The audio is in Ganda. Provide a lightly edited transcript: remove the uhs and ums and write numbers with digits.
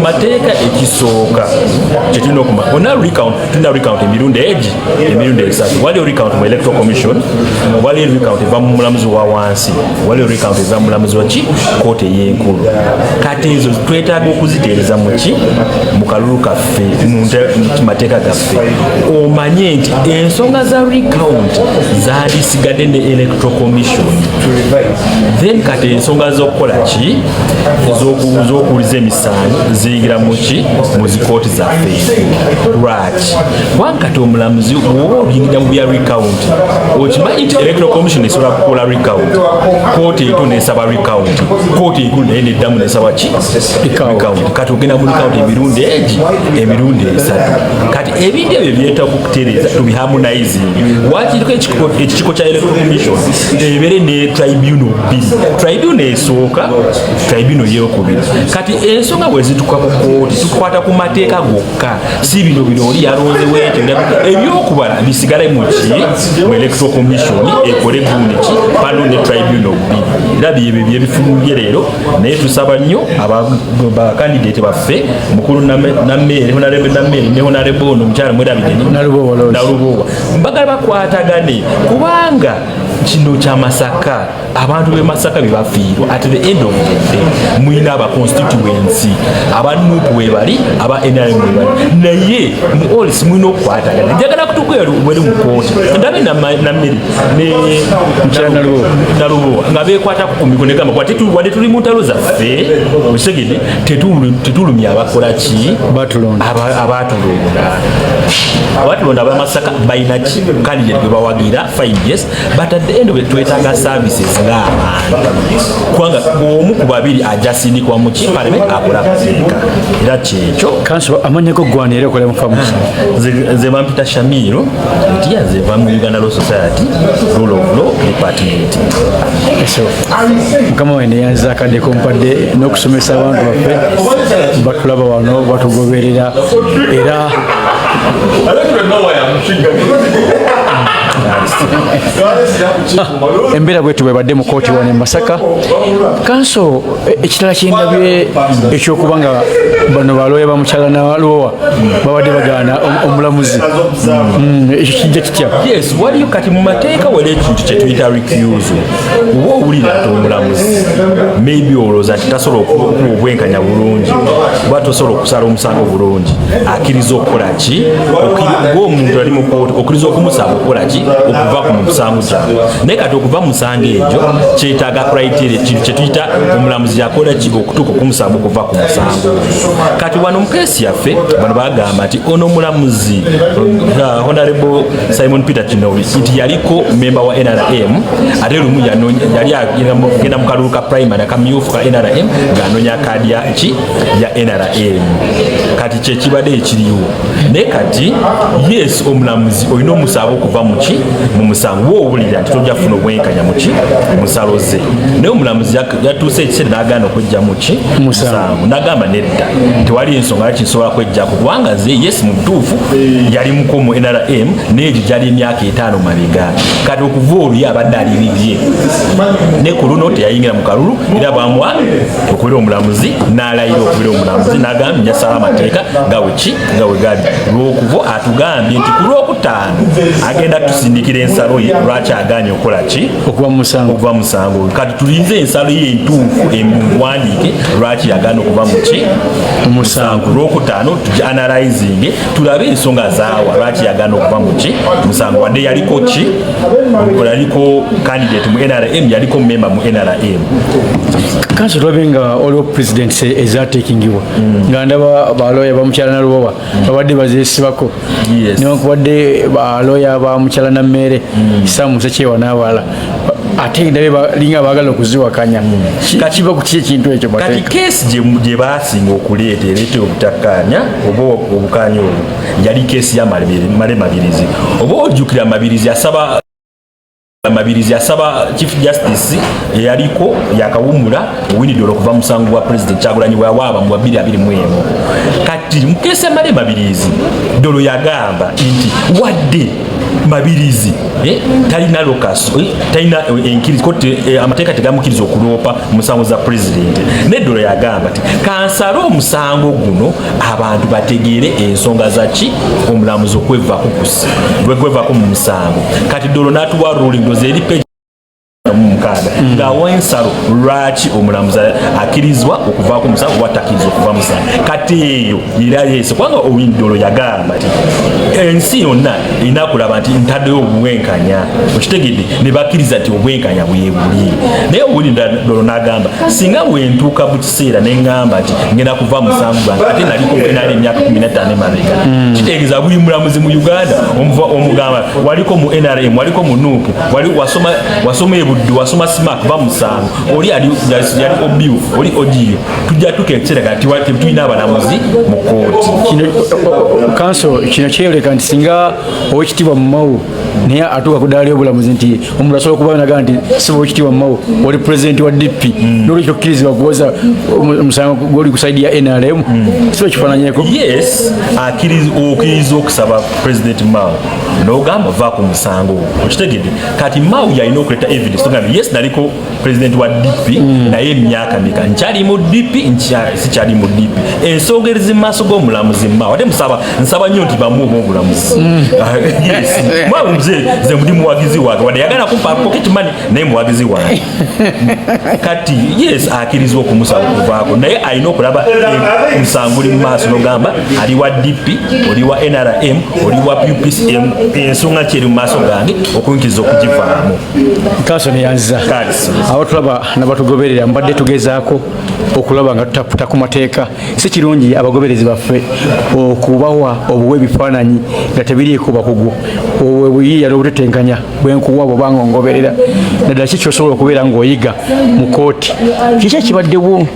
mateeka ekisooka kyetulina okumanya ona tulina recount emirundi esatu. Waliwo recount mu electoral commission, waliwo recount eva mu mulamuzi wa wansi, waliwo recount eva mu mulamuzi wa kooti ey'enkulu. Kati ezo twetaaga okuziteereza mu kalulu kaffe mu mateeka gaffe, omanye nti ensonga za recount zandisigadde ne electoral commission. Then kati ensonga z'okukola ki z'okuwuliza emisango ziyingira mu zikooti zaffe. Lwaki kubanga kati omulamuzi bw'oba oyingira mu bya recount okimanyi nti electoral commission esobola kukola recount, kooti enkulu nesaba recount, kooti enkulu naye neddamu nesaba ki recount. Kati ogenda mu recount emirundi esatu. Kati ebintu ebyo byetaaga okutereeza tubiharmonizing. Wakiriko ekikiko kya electoral commission ebeere ne tribunal bbiri, tribunal esooka, tribunal eyokubiri. Kati ensonga bwe zituuka ku kooti tukwata ku mateeka gokka, si bino oli yalonzewo ekyo ebyokubala bisigale mu electoral commission ekole gundi pano ne tribunal bbiri. Era byebyo byebifulumye leero, naye tusaba nnyo abakandidate baffe mukulu nammere honorable nammere ne honorable ono mukyala Mwerabire Nalubowa mbagala bakwatagane kubanga kino kya Masaka, abantu b'e Masaka bye bafiirwa at the end of the day. Mwina aba constituency aba NUP we bali aba NRM we bali, naye mu all mwina okukwatagana. Njagala kutukwera wali mu kooti ndabe nammere ne mukyala Nalubowa nga beekwata ku mikono egamba kwate wadde tuli mu ntalo zaffe okisegedde tetulumya abakola ki abatulonda aba Masaka balina ki candidate gwe bawagira fine yes, but at the end of it twetaaga services ng'abantu kubanga omu ku babiri ajasindikwa mu parliament akola kuteeka. Era kyekyo Council amanya ko gwanira okola mufamusa nze bampita Shamiro nti yazeva mu Uganda Law Society Rule of Law Department. Mukama wene yanza akadde kompadde n'okusomesa abantu baffe batulaba wano batugoberera era embeera bwetu bwebadde mu kooti wano e Masaka. Kanso ekirala kyendabye ekyokuba nga bano balooya bamukyala Nalubowa babadde bagaana omulamuzi ekyo kijja kitya? Yes, waliyo kati mu mateeka waliwo ekintu kye tuyita recusal. Oba owulira nti omulamuzi maybe olowooza nti tasobola okuba obwenkanya bulungi oba tosobola okusala omusango bulungi, akkiriza okukola ki ng'omuntu ali mu kooti okkiriza okumusaba okukola ki okuva ku musango gyawe. Naye kati okuva mu musango egyo kyetaaga criteria kintu kye tuyita omulamuzi yakola ki okutuuka okumusaba okuva ku musango. Kati wano mu keesi yaffe bano bagamba nti ono omulamuzi Honorable Simon Peter Kinobi nti yaliko memba wa NRM ate lumu yali agenda mu kalulu ka primary akamyufu ka NRM ng'anoonya kaadi ya NRM. Kati kyekibadde ekiriwo. Naye kati yes omulamuzi olina omusaba okuva mu musango woowulira nti tojja kufuna obwenkanya mu musalo ze. Naye omulamuzi yatuuse ekiseera n'agaana okwejja mu musango n'agamba nedda tewali ensonga laki nsobola kwejjako kubanga ze yes mu butuufu yali muko mu NRM n'egyo gyali emyaka 5 mabega. Kati okuva olwo abadde ali bibye ne ku luno teyayingira mu kalulu era bamuwa okubeera omulamuzi n'alayira okubeera omulamuzi n'agamba njasala amateeka nga we gali. Lwokuva atugambye nti ku Lwokutaano agenda tusindikira ensalo ye lwaki agaanye okukola ki okuva mu musango. Kati tulinze ensalo ye entuufu emuwandiike lwaki yagaana okuva mu musango. Lwokutaano tuanalyzing tulabe ensonga zaawa lwaki yagaana okuva mu musango wadde yaliko candidate mu NRM yaliko member mu NRM. Kanso tulabe nga olwo president ezateekingibwa nga ndaba balooya bamukyala Nalubowa babadde bazeesibako newankubadde balooya bamukyala Nammere Sam Sekyewa n'abalala ate ndabe balinga baagala okuziwakanya. Kiba ku kiki ekintu ekyo mateeka? Kati keesi gye baasinga okuleeta ereeta obutakkaanya oba obukkaanya obwo yali keesi ya Mabirizi. Oba ojjukira Mabirizi asaba Chief Justice eyaliko yakawumula Winnie okuva mu musango gwa President Kyagulanyi bwawaaba mu 2021. Kati mu keesi ya Mabirizi Dolo yagamba nti wadde mabirizi talina lokaso talina enkirizo kote amateeka tegamukkiriza okuloopa musango za president neddolo yagamba ti kansale omusango guno abantu bategeere ensonga zaki omulamuzi okwevaako mu musango kati ddolo n'atuwa ruling ndoze eri page mukaaga ng'awa ensalo lwaki omulamuzi akkirizwa okuvaako musango oba takkiriza okuva musango kati eyo era yeese kubanga owindolo yagamba ti ensi yonna erina kulaba nti ntaddeyo obuwenkanya okitegedde ne bakkiriza nti obwenkanya bwebuli naye owindolo n'agamba singa bwentuuka mu kiseera ne ŋŋamba nti ngenda kuva musango gwange ate naliko nali emyaka 15 emabega kitegeeza buli mulamuzi mu Uganda omugamba waliko mu NRM waliko mu NUP wali wasoma ebuddu wasoma smack bamusango oli yali obiu oli ojiyo tujja tukekera kati wati tulina abalamuzi mu kooti kanso kino kyereka nti singa owekitibwa mu mawu naye atuuka ku ddaala ly'obulamuzi nti omuntu asobola okuba naga nti siba owekitibwa mu mawu oli pulezidenti wa DP n'olwekyo okkirizibwa kuwoza omusango gw'oli ku saidi ya NRM siba kifaananyeko yes okkiriza okusaba pulezidenti Mao n'ogamba va ku musango okitegedde kati Mao yalina okuleeta evidence ogambye yes naliko pulezidenti wa DP naye emyaka meka nkyali mu DP sikyali mu DP ensonga eri zimaaso g'omulamuzi Mao ate nsaba nnyo nti bamuwa obulamuzi yes Mao nze muli muwagizi wange wadde yagala kumpa pocket money naye muwagizi wange kati yes akkirizwa okumusaba okuvaako naye alina okulaba omusango oli mu maaso n'ogamba ali wa DP oli wa NRM oli wa UPCM ensonga kyeri mu maaso gange okunkiriza okugivaamu kanso neyanziza awo tulaba nabatugoberera mbadde tugezaako okulaba nga tutaputa ku mateeka si kirungi abagoberezi baffe okubawa obuwa ebifaananyi nga tebiriiko bakugu obuyiiya n'obutetenkanya bwenkuwa bwobanga ongoberera naddala ki kyosobola okubeera ng'oyiga mu kooti kiki ekibaddewo